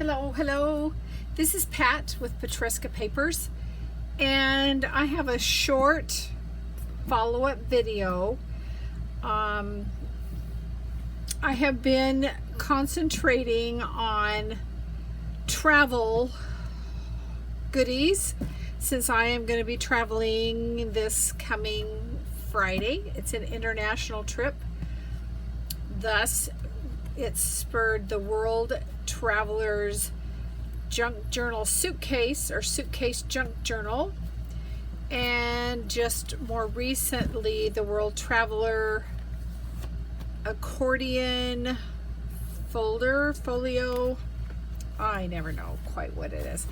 Hello. This is Pat with Petresca Papers, and I have a short follow-up video. I have been concentrating on travel goodies since I am going to be traveling this coming Friday. It's an international trip. Thus, it spurred the World Traveler's Junk Journal Suitcase, or Suitcase Junk Journal, and just more recently the World Traveler Accordion Folio. I never know quite what it is,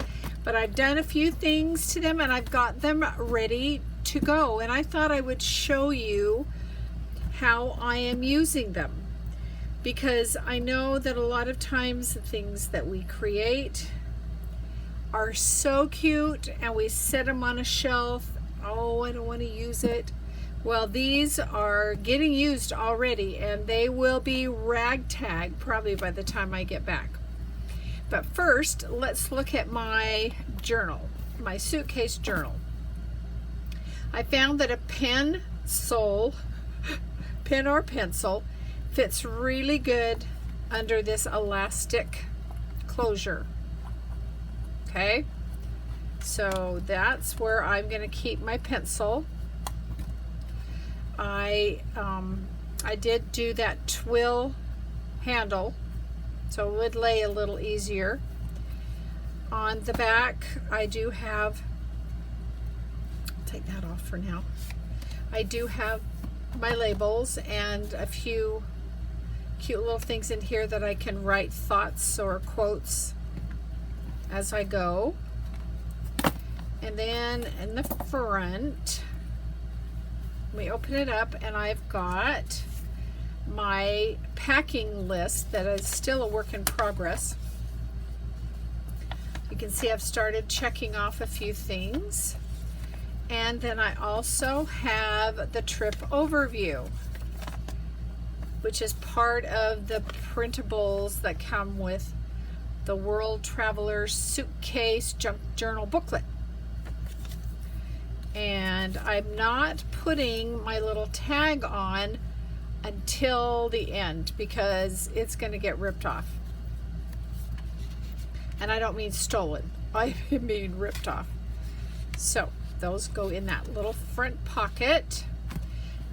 but I've done a few things to them and I've got them ready to go, and I thought I would show you how I am using them, because I know that a lot of times the things that we create are so cute and we set them on a shelf. Oh, I don't want to use it. Well, these are getting used already, and they will be ragtag probably by the time I get back. But first, let's look at my journal, my suitcase journal. I found that a pen or pencil fits really good under this elastic closure. Okay, so that's where I'm going to keep my pencil. I did do that twill handle, so it would lay a little easier. On the back, I do have, I'll take that off for now. I do have my labels and a few cute little things in here that I can write thoughts or quotes as I go. And then in the front, we open it up and I've got my packing list that is still a work in progress. You can see I've started checking off a few things. And then I also have the trip overview, which is part of the printables that come with the World Traveler's Suitcase Junk Journal booklet. And I'm not putting my little tag on until the end because it's going to get ripped off. And I don't mean stolen, I mean ripped off. So those go in that little front pocket.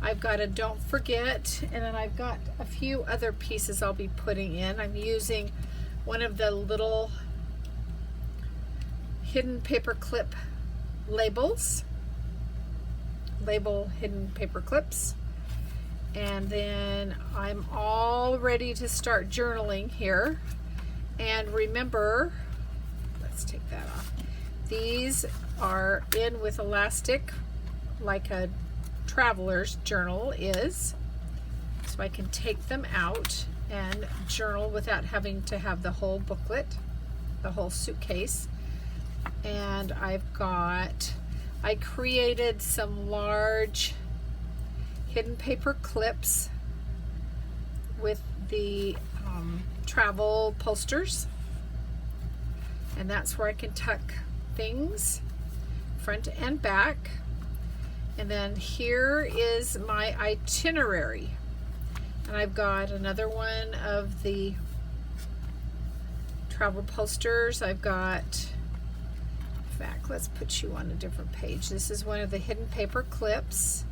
I've got a don't forget, and then I've got a few other pieces I'll be putting in. I'm using one of the little hidden paper clip labels, label hidden paper clips. And then I'm all ready to start journaling here. And remember, let's take that off. These are in with elastic like a traveler's journal is, so I can take them out and journal without having to have the whole booklet, the whole suitcase. And I created some large hidden paper clips with the travel posters, and that's where I can tuck things front and back. And then here is my itinerary, and I've got another one of the travel posters. I've got, in fact, let's put you on a different page. This is one of the hidden paper clips,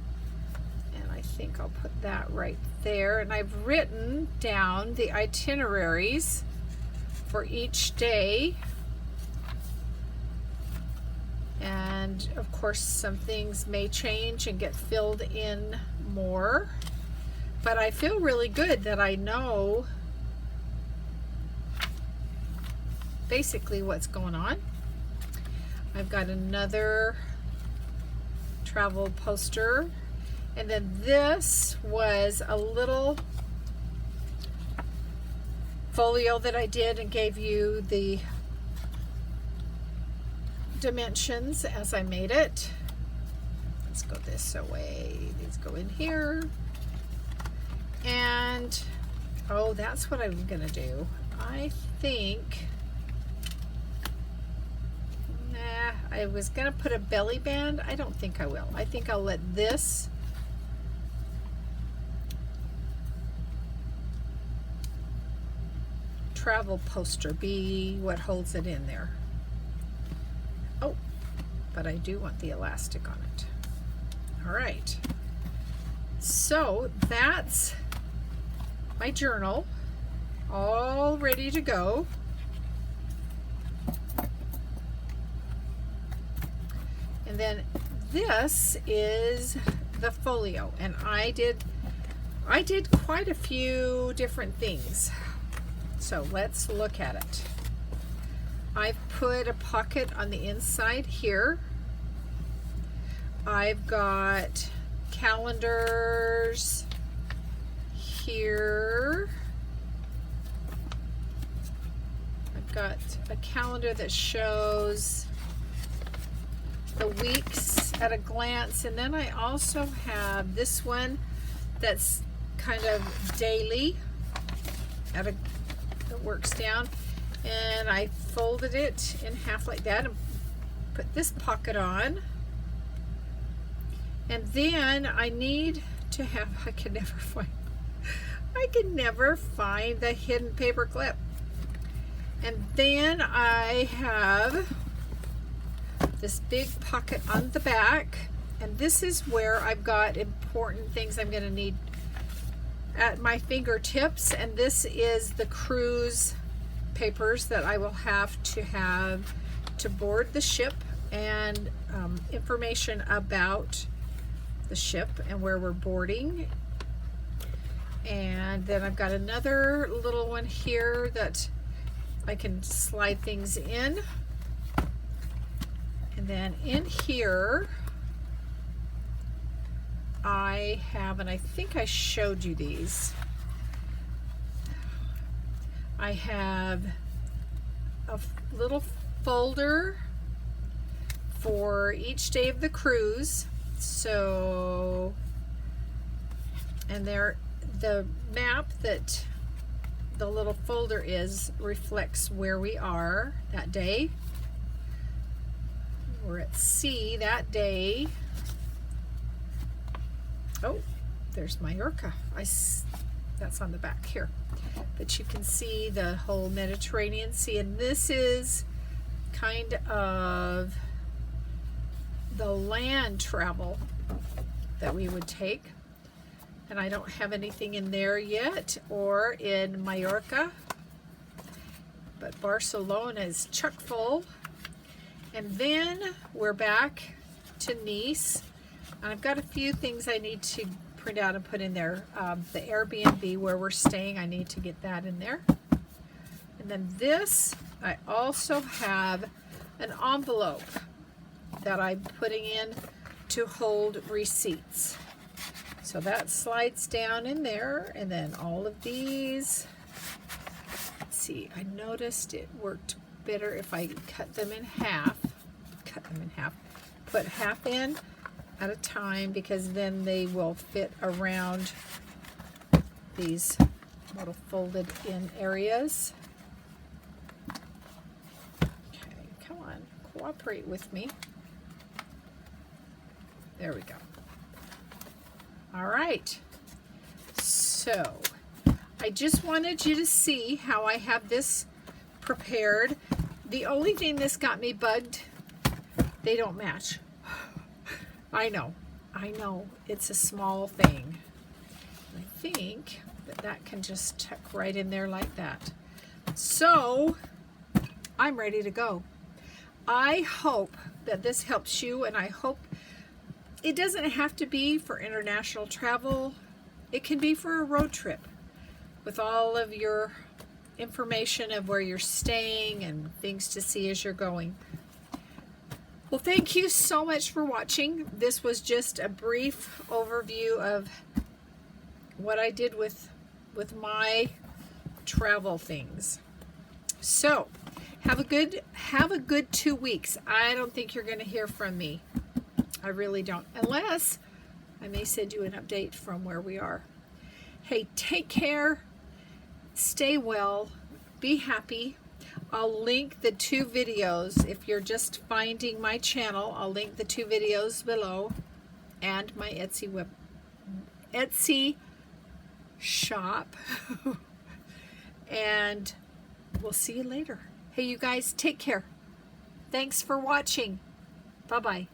and I think I'll put that right there. And I've written down the itineraries for each day. And of course some things may change and get filled in more, but I feel really good that I know basically what's going on. I've got another travel poster, and then this was a little folio that I did and gave you the dimensions as I made it. Let's go this way. These go in here. And oh, that's what I'm gonna do. I think I was gonna put a belly band. I don't think I will. I think I'll let this travel poster be what holds it in there. Oh, but I do want the elastic on it. All right, so that's my journal all ready to go. And then this is the folio, and I did quite a few different things. So let's look at it. I've put a pocket on the inside here. I've got calendars here. I've got a calendar that shows the weeks at a glance, and then I also have this one that's kind of daily that works down, and I folded it in half like that and put this pocket on. And then I need to have, I can never find the hidden paper clip. And then I have this big pocket on the back, and this is where I've got important things I'm going to need at my fingertips, and this is the cruise papers that I will have to board the ship, and information about the ship and where we're boarding. And then I've got another little one here that I can slide things in. And then in here I have, and I think I showed you these, I have a little folder for each day of the cruise. So, and there, the map that the little folder is reflects where we are that day. We're at sea that day. Oh, there's Mallorca. That's on the back here. But you can see the whole Mediterranean Sea, and this is kind of the land travel that we would take. And I don't have anything in there yet, or in Mallorca, but Barcelona is chock full. And then we're back to Nice, and I've got a few things I need to print out and put in there. The Airbnb where we're staying, I need to get that in there. And then this, I also have an envelope that I'm putting in to hold receipts. So that slides down in there, and then all of these. Let's see, I noticed it worked better if I cut them in half. Put half in at a time, because then they will fit around these little folded in areas. Okay, come on, cooperate with me. There we go. All right, so I just wanted you to see how I have this prepared. The only thing this got me bugged, they don't match. I know, it's a small thing. I think that can just tuck right in there like that. So I'm ready to go. I hope that this helps you, and I hope it doesn't have to be for international travel. It can be for a road trip with all of your information of where you're staying and things to see as you're going. Well, thank you so much for watching. This was just a brief overview of what I did with my travel things. So have a good 2 weeks. I don't think you're going to hear from me. I really don't, unless I may send you an update from where we are. Hey, take care, stay well, be happy. I'll link the 2 videos. If you're just finding my channel, I'll link the 2 videos below and my Etsy shop. And we'll see you later. Hey, you guys, take care. Thanks for watching. Bye-bye.